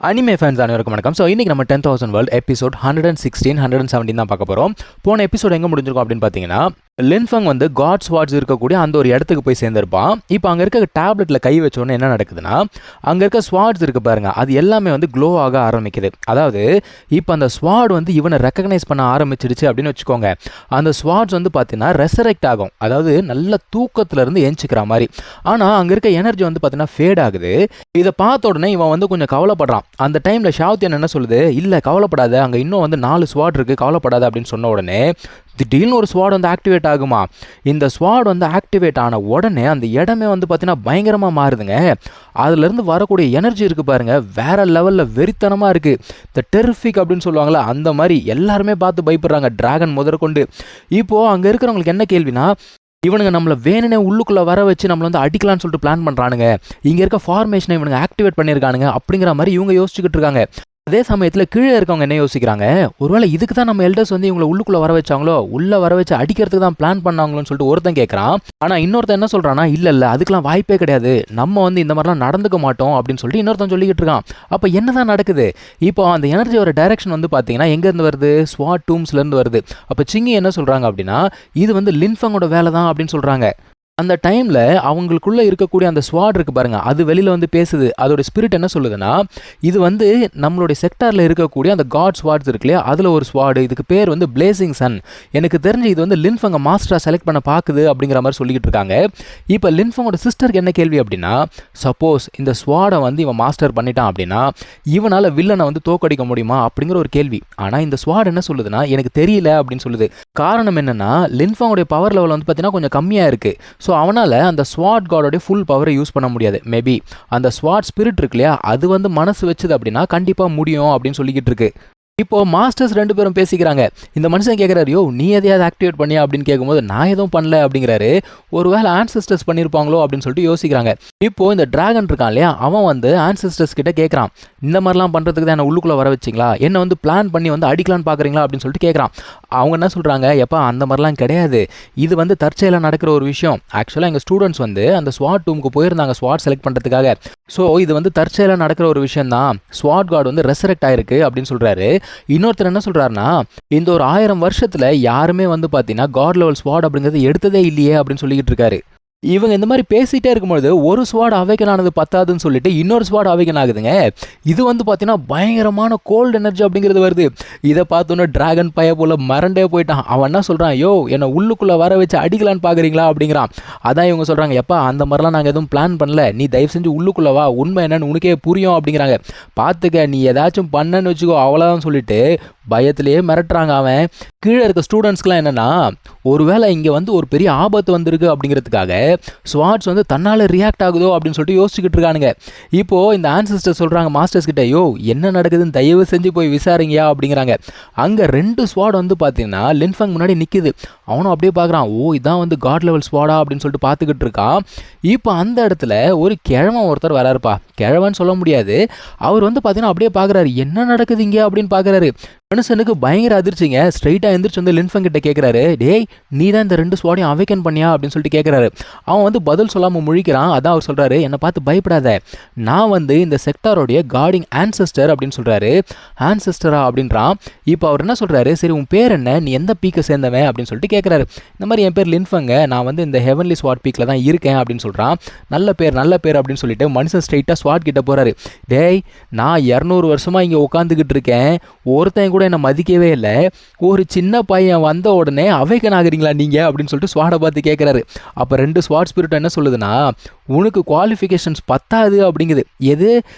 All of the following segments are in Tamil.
அனிமே ஃபேன்ஸ் அனைவருக்கும் வணக்கம். ஸோ இன்றைக்கி நம்ம 10,000 வேர்ல்ட் எபிசோட் 116, 117 தான் பார்க்க போகிறோம். போன எபிசோட் எங்கே முடிஞ்சிருக்கும் அப்படின்னு பார்த்தீங்கன்னா, லின்ஃபங் வந்து காட் ஸ்வாட்ஸ் இருக்கக்கூடிய அந்த ஒரு இடத்துக்கு போய் சேர்ந்திருப்பான். இப்போ அங்கே இருக்க டேப்லெட்டில் கை வச்சோன்னே என்ன நடக்குதுன்னா, அங்கே இருக்க ஸ்வாட்ஸ் இருக்கு பாருங்க, அது எல்லாமே வந்து க்ளோ ஆக ஆரம்பிக்குது. அதாவது இப்போ அந்த ஸ்வாட் வந்து இவனை ரெக்கக்னைஸ் பண்ண ஆரம்பிச்சிடுச்சு அப்படின்னு வச்சுக்கோங்க. அந்த ஸ்வாட்ஸ் வந்து பார்த்தீங்கன்னா ரெசரெக்ட் ஆகும், அதாவது நல்ல தூக்கத்திலேருந்து எஞ்சிக்கிற மாதிரி. ஆனால் அங்கே இருக்க எனர்ஜி வந்து பார்த்தீங்கன்னா ஃபேட் ஆகுது. இதை பார்த்த உடனே இவன் வந்து கொஞ்சம் கவலைப்படுறான். அந்த டைமில் ஷாவ்தியன் என்ன சொல்லுது, இல்லை கவலைப்படாத, அங்கே இன்னும் வந்து 4 ஸ்வாட் இருக்குது, கவலைப்படாத அப்படின்னு சொன்ன உடனே திடீர்னு ஒரு ஸ்வாட் வந்து ஆக்டிவேட் ஆகுமா. இந்த ஸ்வாட் வந்து ஆக்டிவேட் ஆன உடனே அந்த இடமே வந்து பார்த்தீங்கன்னா பயங்கரமாக மாறுதுங்க. அதுலேருந்து வரக்கூடிய எனர்ஜி இருக்குது பாருங்கள், வேற லெவலில் வெறித்தனமாக இருக்குது. இந்த டெரிஃபிக் அப்படின்னு சொல்லுவாங்களா, அந்த மாதிரி எல்லாருமே பார்த்து பயப்படுறாங்க, டிராகன் முதற்கொண்டு. இப்போது அங்கே இருக்கிறவங்களுக்கு என்ன கேள்வினா, இவனுங்க நம்மளை வேணுனே உள்ளுக்குள்ளே வர வச்சு நம்மளை வந்து அடிக்கலான்னு சொல்லிட்டு பிளான் பண்ணுறானுங்க, இங்கே இருக்க ஃபார்மேஷனை இவனுங்க ஆக்டிவேட் பண்ணியிருக்கானுங்க அப்படிங்கிற மாதிரி இவங்க யோசிச்சுக்கிட்டு இருக்காங்க. அதே சமயத்தில் கீழே இருக்கவங்க என்ன யோசிக்கிறாங்க, ஒருவேளை இதுக்கு தான் நம்ம எல்டர்ஸ் வந்து இவங்களை உள்ளுக்குள்ளே வர வச்சாங்களோ, உள்ளே வர வச்சு அடிக்கிறதுக்கு தான் பிளான் பண்ணாங்களோன்னு சொல்லிட்டு ஒருத்தன் கேட்குறான். ஆனால் இன்னொருத்தன் என்ன சொல்கிறான்னா, இல்லை அதுக்கெலாம் வாய்ப்பே கிடையாது, நம்ம வந்து இந்த மாதிரிலாம் நடந்துக்க மாட்டோம் அப்படின்னு சொல்லிட்டு இன்னொருத்தன் சொல்லிக்கிட்டு இருக்கான். அப்போ என்ன தான் நடக்குது? இப்போ அந்த எனர்ஜியோட டைரக்ஷன் வந்து பார்த்தீங்கன்னா எங்கேருந்து வருது, ஸ்வாட் டூம்ஸ்லேருந்து வருது. அப்போ சிங்கி என்ன சொல்கிறாங்க அப்படின்னா, இது வந்து லின்ஃபங்கோட வேலை தான் அப்படின்னு சொல்கிறாங்க. அந்த டைமில் அவங்களுக்குள்ளே இருக்கக்கூடிய அந்த ஸ்வாட் இருக்குது பாருங்கள், அது வெளியில் வந்து பேசுது. அதோட ஸ்பிரிட் என்ன சொல்லுதுன்னா, இது வந்து நம்மளுடைய செக்டாரில் இருக்கக்கூடிய அந்த காட் ஸ்வாட்ஸ் இருக்கு இல்லையா, அதில் ஒரு ஸ்வாடு, இதுக்கு பேர் வந்து பிளேசிங் சன். எனக்கு தெரிஞ்சு இது வந்து லின்ஃபங்கை மாஸ்டராக செலக்ட் பண்ண பார்க்குது அப்படிங்கிற மாதிரி சொல்லிக்கிட்டு இருக்காங்க. இப்போ லின்ஃபங்கோட சிஸ்டருக்கு என்ன கேள்வி அப்படின்னா, சப்போஸ் இந்த ஸ்வாடை வந்து இவன் மாஸ்டர் பண்ணிட்டான் அப்படின்னா இவனால் வில்லனை வந்து தோக்கடிக்க முடியுமா அப்படிங்கிற ஒரு கேள்வி. ஆனால் இந்த ஸ்வாட் என்ன சொல்லுதுன்னா, எனக்கு தெரியல அப்படின்னு சொல்லுது. காரணம் என்னென்னா, லின்ஃபங்கோடைய பவர் லெவல் வந்து பார்த்தீங்கன்னா கொஞ்சம் கம்மியாக இருக்குது. ஸோ அவனால் அந்த ஸ்வாட் காடோடைய ஃபுல் பவரை யூஸ் பண்ண முடியாது. மேபி அந்த ஸ்வாட் ஸ்பிரிட் இருக்கு இல்லையா, அது வந்து மனசு வச்சுது அப்படின்னா கண்டிப்பாக முடியும் அப்படின்னு சொல்லிக்கிட்டு இருக்கு. இப்போது மாஸ்டர்ஸ் 2 பேரும் பேசிக்கிறாங்க. இந்த மனுஷன் கேட்குறாரு, யோ நீ எதையாவது ஆக்டிவேட் பண்ணியா அப்படின்னு கேட்கும்போது, நான் எதுவும் பண்ணல அப்படிங்கிறாரு. ஒருவேளை ஆன்செஸ்டர்ஸ் பண்ணியிருப்பாங்களோ அப்படின்னு சொல்லிட்டு யோசிக்கிறாங்க. இப்போது இந்த டிராகன் இருக்கான் இல்லையா, அவன் வந்து ஆன்செஸ்டர்ஸ் கிட்ட கேட்குறான், இந்த மாதிரிலாம் பண்ணுறதுக்கு தான் என்ன உள்ளுக்குள்ளே வர வச்சிங்களா, என்ன வந்து பிளான் பண்ணி வந்து அடிக்கலான்னு பார்க்குறீங்களா அப்படின்னு சொல்லிட்டு கேட்குறான். அவங்க என்ன சொல்கிறாங்க, எப்பா அந்த மாதிரிலாம் கிடையாது, இது வந்து தற்செயலாக நடக்கிற ஒரு விஷயம். ஆக்சுவலாக எங்கள் ஸ்டூடெண்ட்ஸ் வந்து அந்த ஸ்வாட் டூமுக்கு போயிருந்தாங்க ஸ்வாட் செலக்ட் பண்ணுறதுக்காக. ஸோ இது வந்து தற்செயலாக நடக்கிற ஒரு விஷயம் தான், ஸ்வாட் காட் வந்து ரெசரெக்ட் ஆயிருக்கு அப்படின்னு சொல்கிறாரு. இன்னொருத்தர் என்ன சொல்கிறாருன்னா, இந்த ஒரு 1000 வருஷத்தில் யாருமே வந்து பார்த்தீங்கன்னா காட் லெவல் ஸ்வாட் அப்படிங்கிறது எடுத்ததே இல்லையே அப்படின்னு சொல்லிக்கிட்டு இருக்காரு. இவங்க இந்த மாதிரி பேசிகிட்டே இருக்கும்பொழுது ஒரு ஸ்வாட் அவைக்கன் ஆனது பத்தாதுன்னு சொல்லிட்டு இன்னொரு ஸ்வாட் அவைக்கன் ஆகுதுங்க. இது வந்து பார்த்தீங்கன்னா பயங்கரமான கோல்டு எனர்ஜி அப்படிங்கிறது வருது. இதை பார்த்தோன்னே டிராகன் பைய போல் மறண்டே போயிட்டான். அவன் என்ன சொல்கிறான், யோ என்னை உள்ளுக்குள்ளே வர வச்சு அடிக்கலான்னு பார்க்குறீங்களா அப்படிங்கிறான். அதான் இவங்க சொல்கிறாங்க, எப்பா அந்த மாதிரிலாம் நாங்கள் எதுவும் பிளான் பண்ணல, நீ தயவு செஞ்சு உள்ளுக்குள்ளே வா, உண்மை என்னன்னு உனக்கே புரியும் அப்படிங்கிறாங்க. பார்த்துக்க, நீ ஏதாச்சும் பண்ணன்னு வச்சுக்கோ அவ்வளோதான் சொல்லிட்டு பயத்திலேயே மிரட்டுறாங்க. அவன் கீழே இருக்க ஸ்டூடெண்ட்ஸ்க்குலாம் என்னென்னா, ஒருவேளை இங்கே வந்து ஒரு பெரிய ஆபத்து வந்திருக்கு அப்படிங்கிறதுக்காக ஸ்வாட்ஸ் வந்து தன்னால் ரியாக்ட் ஆகுதோ அப்படின்னு சொல்லிட்டு யோசிச்சுக்கிட்டு இருக்கானுங்க. இப்போது இந்த ஆன்செஸ்டர் சொல்கிறாங்க மாஸ்டர்ஸ் கிட்ட, யோ என்ன நடக்குதுன்னு தயவு செஞ்சு போய் விசாரிங்கயா அப்படிங்கிறாங்க. அங்கே 2 ஸ்வாட் வந்து பார்த்தீங்கன்னா லின்ஃபங் முன்னாடி நிற்குது. அவனும் அப்படியே பார்க்குறான், ஓ இதான் வந்து காட் லெவல் ஸ்வாடா அப்படின்னு சொல்லிட்டு பார்த்துக்கிட்டு இருக்கான். இப்போ அந்த இடத்துல ஒரு கிழவன் ஒருத்தர் வராருப்பா, கிழவன் சொல்ல முடியாது, அவர் வந்து பார்த்தீங்கன்னா அப்படியே பார்க்குறாரு, என்ன நடக்குது இங்கே அப்படின்னு பார்க்குறாரு. மனுஷனுக்கு பயங்கர அதிர்ச்சிங்க. ஸ்ட்ரைட்டாக எந்திரிச்சு வந்து லின்ஃபங் கிட்ட கேட்குறாரு, டேய் நீ தான் இந்த 2 ஸ்வாடையும் அவைக்கன் பண்ணியா அப்படின்னு சொல்லிட்டு கேட்குறாரு. அவன் வந்து பதில் சொல்லாமல் முழிக்கிறான். அதான் அவர் சொல்கிறாரு, என்னை பார்த்து பயப்படாத, நான் வந்து இந்த செக்டாரோடைய கார்டிங் ஆன்செஸ்டர் அப்படின்னு சொல்கிறாரு. ஆன்செஸ்டரா அப்படின்றான். இப்போ அவர் என்ன சொல்கிறாரு, சரி உன் பேர் என்ன, நீ எந்த பீக்கை சேர்ந்தவன் அப்படின்னு சொல்லிட்டு கேட்குறாரு. இந்த மாதிரி என் பேர் லின்ஃபங்க, நான் வந்து இந்த ஹெவன்லி ஸ்வாட் பீக்கில் தான் இருக்கேன் அப்படின்னு சொல்கிறான். நல்ல பேர் அப்படின்னு சொல்லிட்டு மனுஷன் ஸ்ட்ரைட்டாக ஸ்வாட் கிட்ட போகிறாரு. டேய் நான் 200 வருஷமாக இங்கே உட்காந்துக்கிட்டு இருக்கேன், ஒருத்தன் கூட என்னை மதிக்கவே இல்லை, ஒரு சின்ன பையன் வந்த உடனே அவைக்கன் ஆகுறீங்களா நீங்கள் அப்படின்னு சொல்லிட்டு ஸ்வாடை பார்த்து கேட்குறாரு. அப்போ 2 ஸ்வாட் ஸ்பிரிட் என்ன சொல்லுதுன்னா, உனக்கு குவாலிஃபிகேஷன்ஸ் பத்தாது அப்படிங்குது. எது,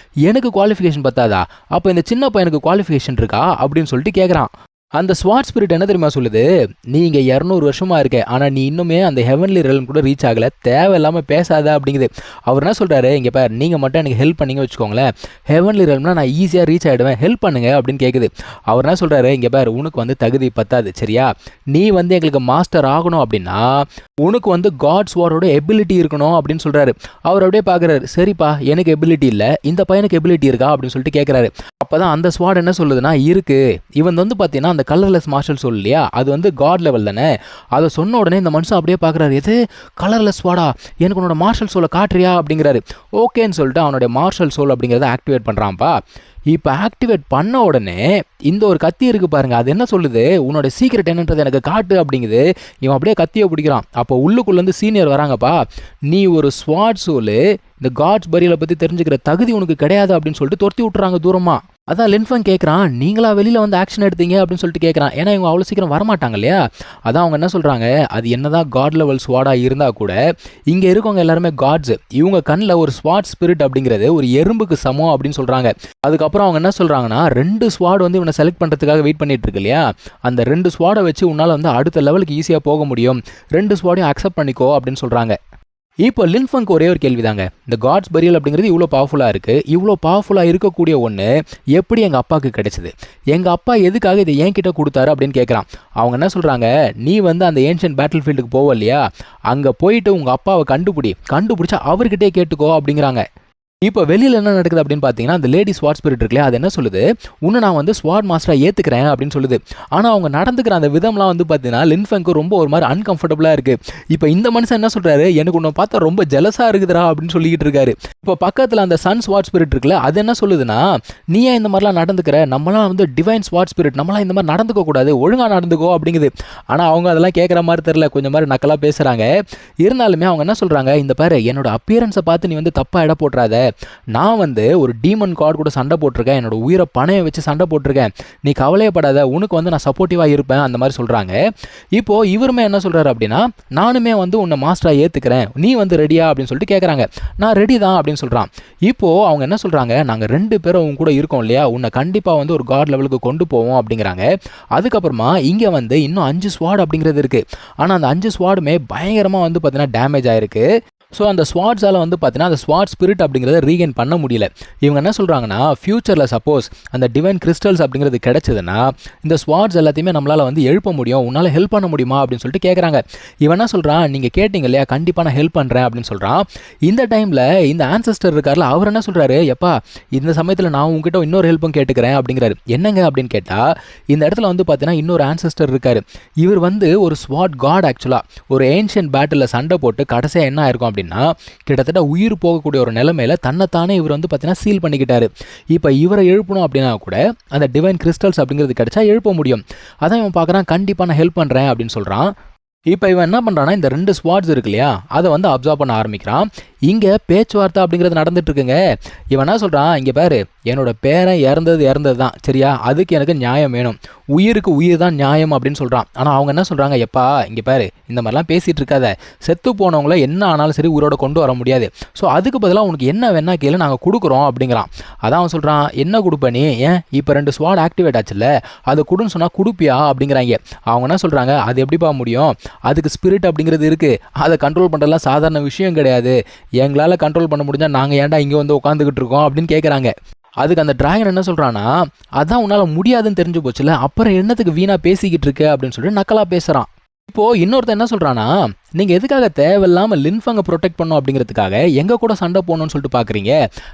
எனக்கு குவாலிஃபிகேஷன் பத்தாதா, அப்போ இந்த சின்ன பையனுக்கு குவாலிஃபிகேஷன் இருக்கா அப்படின்னு சொல்லிட்டு கேட்குறான். அந்த ஸ்வாட் ஸ்பிரிட் என்ன தெரியுமா சொல்லுது, நீ இங்கே 200 வருஷமாக இருக்க, ஆனால் நீ இன்னுமே அந்த ஹெவன்லி ரெல்ம் கூட ரீச் ஆகலை, தேவையில்லாமல் பேசாத அப்படிங்குது. அவர் என்ன சொல்கிறாரு, இங்கே பார் நீங்கள் மட்டும் எனக்கு ஹெல்ப் பண்ணிங்க வச்சுக்கோங்களேன், ஹெவன்லி ரெல்ம்னா நான் ஈஸியாக ரீச் ஆகிடுவேன், ஹெல்ப் பண்ணுங்க அப்படின்னு கேட்குது. அவர் என்ன சொல்கிறாரு, இங்கே பார் உனக்கு வந்து தகுதி பத்தாது சரியா, நீ வந்து எங்களுக்கு மாஸ்டர் ஆகணும் அப்படின்னா உனக்கு வந்து காட் ஸ்வாடோட எபிலிட்டி இருக்கணும் அப்படின்னு சொல்கிறாரு. அவர் அப்படியே பார்க்குறாரு, சரிப்பா எனக்கு எபிலிட்டி இல்லை, இந்த பையனுக்கு எபிலிட்டி இருக்கா அப்படின்னு சொல்லிட்டு கேட்குறாரு. அப்போ தான் அந்த ஸ்வாட் என்ன சொல்லுதுன்னா, இருக்குது, இவன் வந்து பார்த்தீங்கன்னா அந்த கலர்லெஸ் மார்ஷல் சோல் இல்லையா, அது வந்து காட் லெவல் தானே. அதை சொன்ன உடனே இந்த மனுஷன் அப்படியே பார்க்குறாரு, எது கலர்லெஸ் வாடா, எனக்கு உன்னோட மார்ஷல் சோலை காட்டுறியா அப்படிங்கிறாரு. ஓகேன்னு சொல்லிட்டு அவனுடைய மார்ஷல் சோல் அப்படிங்கிறத ஆக்டிவேட் பண்ணுறான்ப்பா. இப்போ ஆக்டிவேட் பண்ண உடனே இந்த ஒரு கத்தி இருக்குது பாருங்க, அது என்ன சொல்லுது, உன்னோட சீக்ரெட் என்னன்றது எனக்கு காட்டு அப்படிங்குது. இவன் அப்படியே கத்தியை பிடிக்கிறான். அப்போ உள்ளுக்குள்ளேருந்து சீனியர் வராங்கப்பா, நீ ஒரு ஸ்வாட் சோலு, இந்த காட்ஸ் பரியலை பற்றி தெரிஞ்சுக்கிற தகுதி உனக்கு கிடையாது அப்படின்னு சொல்லிட்டு துரத்தி விட்டுறாங்க தூரமாக. அதான் லின்ஃபங் கேட்குறான், நீங்களா வெளியில் வந்து ஆக்ஷன் எடுத்தீங்க அப்படின்னு சொல்லிட்டு கேட்குறான். ஏன்னா இவங்க அவ்வளோ சீக்கிரம் வரமாட்டாங்க இல்லையா. அதான் அவங்க என்ன சொல்கிறாங்க, அது என்னதான் காட் லெவல் ஸ்வாடாக இருந்தால் கூட இங்கே இருக்கவங்க எல்லாருமே காட்ஸ், இவங்க கண்ணில் ஒரு ஸ்வாட் ஸ்பிரிட் அப்படிங்கிறது ஒரு எறும்புக்கு சமம் அப்படின்னு சொல்கிறாங்க. அதுக்கப்புறம் அவங்க என்ன சொல்கிறாங்கன்னா, 2 ஸ்வாட் வந்து இவனை செலக்ட் பண்ணுறதுக்காக வெயிட் பண்ணிட்டு இருக்கு இல்லையா, அந்த 2 ஸ்வாடை வச்சு உன்னால் வந்து அடுத்த லெவலுக்கு ஈஸியாக போக முடியும், 2 ஸ்வாடையும் அக்செப்ட் பண்ணிக்கோ அப்படின்னு சொல்கிறாங்க. இப்போ லின்ஃபங்க்கு ஒரே ஒரு கேள்வி தாங்க, இந்த காட்ஸ் பரியல் அப்படிங்கிறது இவ்வளோ பவர்ஃபுல்லாக இருக்குது, இவ்வளோ பவர்ஃபுல்லாக இருக்கக்கூடிய ஒன்று எப்படி எங்கள் அப்பாவுக்கு கிடைச்சிது, எங்கள் அப்பா எதுக்காக இதை என்கிட்ட கொடுத்தாரு அப்படின்னு கேட்குறான். அவங்க என்ன சொல்கிறாங்க, நீ வந்து அந்த ஏன்ஷியன்ட் பேட்டில் ஃபீல்டுக்கு போவ இல்லையா, அங்கே போயிட்டு உங்கள் அப்பாவை கண்டுபிடிச்சா அவர்கிட்டே கேட்டுக்கோ அப்படிங்கிறாங்க. இப்போ வெளியில் என்ன நடக்குது அப்படின்னு பார்த்தீங்கன்னா, அந்த லேடி ஸ்வாட் ஸ்பிரிட் இருக்குல்லையா, அது என்ன சொல்லுது, உன்னை நான் வந்து ஸ்வாட் மாஸ்டராக ஏற்றுக்கிறேன் அப்படின்னு சொல்லுது. ஆனால் அவங்க நடந்துக்கிற அந்த விதம்லாம் வந்து பார்த்தீங்கன்னா லின்ஃபங்க்கு ரொம்ப ஒரு மாதிரி அன்கம்ஃபர்டபுளாக இருக்குது. இப்போ இந்த மனுஷன் என்ன சொல்கிறாரு, எனக்கு உன்னை பார்த்தா ரொம்ப ஜெலஸாக இருக்குதுடா அப்படின்னு சொல்லிக்கிட்டு இருக்காரு. இப்போ பக்கத்தில் அந்த சன் ஸ்வாட் ஸ்பிரிட் இருக்குல்ல, அது என்ன சொல்லுதுன்னா, நீ ஏன் இந்த மாதிரிலாம் நடந்துக்கிற, நம்மளாம் வந்து டிவைன் ஸ்வாட் ஸ்பிரிட், நம்மளாம் இந்த மாதிரி நடந்துக்க கூடாது, ஒழுங்காக நடந்துக்கோ அப்படிங்குது. ஆனால் அவங்க அதெல்லாம் கேட்குற மாதிரி தெரியல, கொஞ்சம் மாதிரி நக்கலாக பேசுகிறாங்க. இருந்தாலுமே அவங்க என்ன சொல்கிறாங்க, இந்த பாரு என்னோட அப்பியரன்ஸை பார்த்து நீ வந்து தப்பாக இட போட்டுறாத, நான் வந்து ஒரு டீமன் காட் கூட சண்டை போட்டிருக்கேன், என்னோட உயிரை பணையை வச்சு சண்டை போட்டிருக்கேன், நீ கவலையப்படாத, உனக்கு வந்து நான் சப்போர்ட்டிவாக இருப்பேன் அந்த மாதிரி சொல்கிறாங்க. இப்போது இவருமே என்ன சொல்கிறாரு அப்படின்னா, நானுமே வந்து உன்னை மாஸ்டராக ஏற்றுக்கிறேன், நீ வந்து ரெடியா அப்படின்னு சொல்லிட்டு கேட்குறாங்க. நான் ரெடி தான் அப்படின்னு சொல்கிறான். இப்போது அவங்க என்ன சொல்கிறாங்க, நாங்கள் 2 பேரும் உங்க கூட இருக்கோம் இல்லையா, உன்னை கண்டிப்பாக வந்து ஒரு காட் லெவலுக்கு கொண்டு போவோம் அப்படிங்கிறாங்க. அதுக்கப்புறமா இங்கே வந்து இன்னும் 5 ஸ்வாட் அப்படிங்கிறது இருக்குது. ஆனால் அந்த 5 ஸ்வாடுமே பயங்கரமாக வந்து பார்த்தீங்கன்னா டேமேஜ் ஆகிருக்கு. ஸோ அந்த ஸ்வாட்ஸால் வந்து பார்த்தீங்கன்னா அந்த ஸ்வாட் ஸ்பிரிட் அப்படிங்கிறத ரீகெயின் பண்ண முடியல. இவங்க என்ன சொல்கிறாங்கன்னா, ஃப்யூச்சரில் சப்போஸ் அந்த டிவைன் கிறிஸ்டல்ஸ் அப்படிங்கிறது கிடச்சிதுன்னா இந்த ஸ்வாட்ஸ் எல்லாத்தையுமே நம்மளால் வந்து எழுப்ப முடியும், உன்னால் ஹெல்ப் பண்ண முடியுமா அப்படின்னு சொல்லிட்டு கேட்குறாங்க. இவன் என்ன சொல்கிறான், நீங்கள் கேட்டிங்க இல்லையா, கண்டிப்பாக நான் ஹெல்ப் பண்ணுறேன் அப்படின்னு சொல்கிறான். இந்த டைமில் இந்த ஆன்செஸ்டர் இருக்கார்ல, அவர் என்ன சொல்கிறாரு, எப்பா இந்த சமயத்தில் நான் உங்ககிட்ட இன்னொரு ஹெல்ப்பும் கேட்டுக்கிறேன் அப்படிங்கிறாரு. என்னங்க அப்படின்னு கேட்டால், இந்த இடத்துல வந்து பார்த்தீங்கன்னா இன்னொரு ஆன்செஸ்டர் இருக்கார். இவர் வந்து ஒரு ஸ்வாட் காட், ஆக்சுவலாக ஒரு ஏன்ஷியன்ட் பேட்டில் சண்டை போட்டு கடைசியாக என்ன ஆயிருக்கும் அப்படின்னா கிட்டத்தட்ட உயிர் போகக்கூடிய ஒரு நிலைமையில தன்னைத்தானே இவர் வந்து பார்த்தீங்கன்னா சீல் பண்ணிக்கிட்டாரு. இப்போ இவரை எழுப்பணும் அப்படின்னா கூட அந்த டிவைன் கிறிஸ்டல்ஸ் அப்படிங்கிறது கிடைச்சா எழுப்ப முடியும். அதான் இவன் பார்க்குறான், கண்டிப்பாக நான் ஹெல்ப் பண்ணுறேன் அப்படின்னு சொல்கிறான். இப்போ இவன் என்ன பண்ணுறான்னா, இந்த 2 ஸ்வாட்ஸ் இருக்கு இல்லையா, அதை வந்து அப்சர்வ் பண்ண ஆரம்பிக்கிறான். இங்கே பேச்சுவார்த்தை அப்படிங்கிறது நடந்துட்டு இருக்குங்க. இவன் என்ன சொல்கிறான், இங்கே பாரு என்னோட பேரன் இறந்தது தான் சரியா, அதுக்கு எனக்கு நியாயம் வேணும், உயிருக்கு உயிர் தான் நியாயம் அப்படின்னு சொல்கிறான். ஆனால் அவங்க என்ன சொல்கிறாங்க, எப்பா இங்கே பாரு இந்த மாதிரிலாம் பேசிகிட்டு இருக்காத, செத்து போனவங்கள என்ன ஆனாலும் சரி உயிரோட கொண்டு வர முடியாது, ஸோ அதுக்கு பதிலாக உனக்கு என்ன வேணா கேளு, நாங்கள் கொடுக்குறோம் அப்படிங்கிறான். அதான் அவன் சொல்கிறான், என்ன கொடுப்ப நீ, ஏன் இப்போ 2 ஸ்வாட் ஆக்டிவேட் ஆச்சுல்ல, அதை கொடுன்னு சொன்னால் கொடுப்பியா அப்படிங்கிறாங்க. அவங்க என்ன சொல்கிறாங்க, அது எப்படிப்பா முடியும், அதுக்கு ஸ்பிரிட் அப்படிங்கிறது இருக்குது, அதை கண்ட்ரோல் பண்ணுறதுலாம் சாதாரண விஷயம் கிடையாது, எங்களால் கண்ட்ரோல் பண்ண முடிஞ்சால் நாங்கள் ஏன்டா இங்கே வந்து உட்காந்துக்கிட்டு இருக்கோம் அப்படின்னு கேட்குறாங்க. அதுக்கு அந்த டிராகன் என்ன சொல்கிறான்னா, அதான் உன்னால் முடியாதுன்னு தெரிஞ்சு போச்சுல, அப்புறம் என்னத்துக்கு வீணாக பேசிக்கிட்டு இருக்கு அப்படின்னு சொல்லிட்டு நக்கலாக பேசுகிறான். இப்போது இன்னொருத்தர் என்ன சொல்கிறான்னா, நீங்கள் எதுக்காக தேவையில்லாமல் லின்ஃபங்கை ப்ரொடெக்ட் பண்ணணும் அப்படிங்கிறதுக்காக எங்கள் கூட சண்டை போகணும்னு சொல்லிட்டு பார்க்குறீங்க,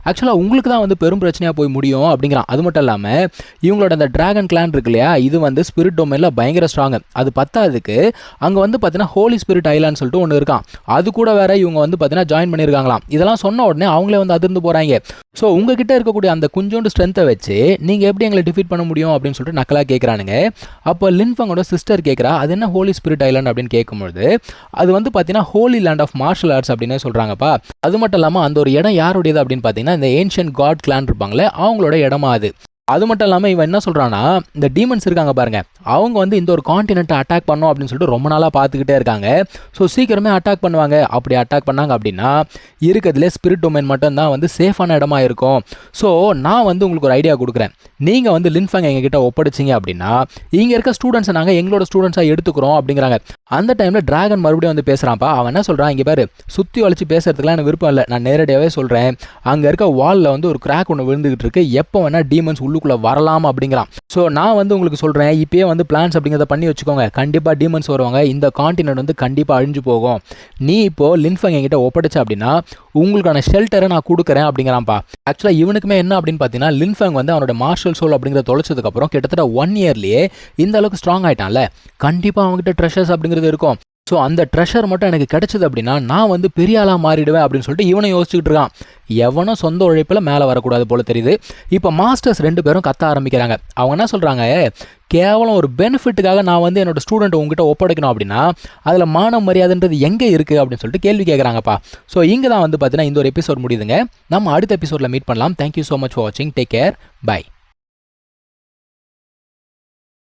ஆக்சுவலாக உங்களுக்கு தான் வந்து பெரும் பிரச்சனையாக போய் முடியும் அப்படிங்கிறான். அது மட்டும் இல்லாமல் இவங்களோட அந்த டிராகன் கிளான் இருக்கு இல்லையா, இது வந்து ஸ்பிரிட் டொமைனில் பயங்கர ஸ்ட்ராங்கு. அது பத்தாததுக்கு அங்கே வந்து பார்த்தீங்கன்னா ஹோலி ஸ்பிரிட் ஐலாண்ட் சொல்லிட்டு ஒன்று இருக்கான், அது கூட வேற இவங்க வந்து பார்த்தீங்கன்னா ஜாயின் பண்ணியிருக்காங்களாம். இதெல்லாம் சொன்ன உடனே அவங்களே வந்து அதிர்ந்து போகிறாங்க. ஸோ உங்ககிட்ட இருக்கக்கூடிய அந்த கொஞ்சோண்டு ஸ்ட்ரென்த்தை வச்சு நீங்கள் எப்படி எங்களை டிஃபீட் பண்ண முடியும் அப்படின்னு சொல்லிட்டு நக்கலாக கேட்குறானுங்க. அப்போ லின்ஃபங்கோட சிஸ்டர் கேட்குறா, அது என்ன ஹோலி ஸ்பிரிட் ஐலாண்ட் அப்படின்னு கேட்கும்பொழுது, அது வந்து பார்த்தீங்கன்னா holy land of martial arts அப்படின்னு சொல்கிறாங்கப்பா. அது மட்டும் இல்லாமல் அந்த ஒரு இடம் யாருடையது அப்படின்னு பார்த்தீங்கன்னா இந்த ஏன்ஷியன்ட் காட் கிளான் இருப்பாங்களே அவங்களோட இடமா அது. அது மட்டும் இல்லாமல் இவன் என்ன சொல்கிறான்னா, இந்த டீமன்ஸ் இருக்காங்க பாருங்க, அவங்க வந்து இந்த ஒரு காண்டினென்ட்டை அட்டாக் பண்ணோம் அப்படின்னு சொல்லிட்டு ரொம்ப நாளாக பார்த்துக்கிட்டே இருக்காங்க. ஸோ சீக்கிரமே அட்டாக் பண்ணுவாங்க. அப்படி அட்டாக் பண்ணாங்க அப்படின்னா இருக்கிறதுலே ஸ்பிரிட் டொமைன் மட்டும்தான் வந்து சேஃபான இடமா இருக்கும். ஸோ நான் வந்து உங்களுக்கு ஒரு ஐடியா கொடுக்குறேன், நீங்கள் வந்து லின்ஃபங் எங்ககிட்ட ஒப்படைச்சிங்க அப்படின்னா இங்கே இருக்க ஸ்டூடெண்ட்ஸை நாங்கள் எங்களோட ஸ்டூடெண்ட்ஸாக எடுத்துக்கிறோம் அப்படிங்கிறாங்க. அந்த டைமில் டிராகன் மறுபடியும் வந்து பேசுகிறான்ப்பா. அவன் என்ன சொல்கிறான், இங்கே பாரு சுற்றி வளைச்சு பேசுறதுக்குலாம் எனக்கு விருப்பம் இல்லை, நான் நேரடியாகவே சொல்கிறேன், அங்கே இருக்க வாலில் வந்து ஒரு கிராக் ஒன்று விழுந்துகிட்டு இருக்கு, எப்போ வேணால் டீமன்ஸ் உள்ளுக்குள்ளே வரலாம் அப்படிங்கிறான். ஸோ நான் வந்து உங்களுக்கு சொல்கிறேன், இப்போயே வந்து பிளான்ஸ் அப்படிங்கிறத பண்ணி வச்சுக்கோங்க. கண்டிப்பாக டீமன்ஸ் வருவாங்க, இந்த காண்டினென்ட் வந்து கண்டிப்பாக அழிஞ்சு போகும். நீ இப்போது லின்ஃபங் என்கிட்ட ஒப்படைச்ச அப்படின்னா உங்களுக்கான ஷெல்டரை நான் கொடுக்குறேன் அப்படிங்கிறான்ப்பா. ஆக்சுவலாக இவனுக்குமே என்ன அப்படின்னு பார்த்தீங்கன்னா, லின்ஃபங் வந்து அவனோட மார்ஷல் சோல் அப்படிங்கிறத தொலைச்சதுக்கப்புறம் கிட்டத்தட்ட 1 இயர்லேயே இந்த அளவுக்கு ஸ்ட்ராங் ஆகிட்டான்ல, கண்டிப்பாக அவங்ககிட்ட ட்ரெஷர்ஸ் அப்படிங்கிறது இருக்கும். ஸோ அந்த ட்ரெஷர் மட்டும் எனக்கு கிடைச்சது அப்படின்னா நான் வந்து பெரிய ஆளாக மாறிடுவேன் அப்படின்னு சொல்லிட்டு இவனை யோசிச்சுக்கிட்டு இருக்கான். எவனும் சொந்த உழைப்பில் மேலே வரக்கூடாது போல தெரியுது. இப்போ மாஸ்டர்ஸ் 2 பேரும் கத்த ஆரம்பிக்கிறாங்க. அவங்க என்ன சொல்கிறாங்க, கேவலம் ஒரு பெனிஃபிட்டுக்காக நான் வந்து என்னோட ஸ்டூடெண்ட் உங்ககிட்ட ஒப்படைக்கணும் அப்படின்னா அதில் மான மரியாதைன்றது எங்கே இருக்குது அப்படின்னு சொல்லிட்டு கேள்வி கேட்குறாங்கப்பா. ஸோ இங்கே தான் வந்து பார்த்தீங்கன்னா இந்த ஒரு எபிசோட் முடியுதுங்க. நம்ம அடுத்த எபிசோடில் மீட் பண்ணலாம். தேங்க்யூ ஸோ மச் ஃபார் வாட்சிங். Take care. பை.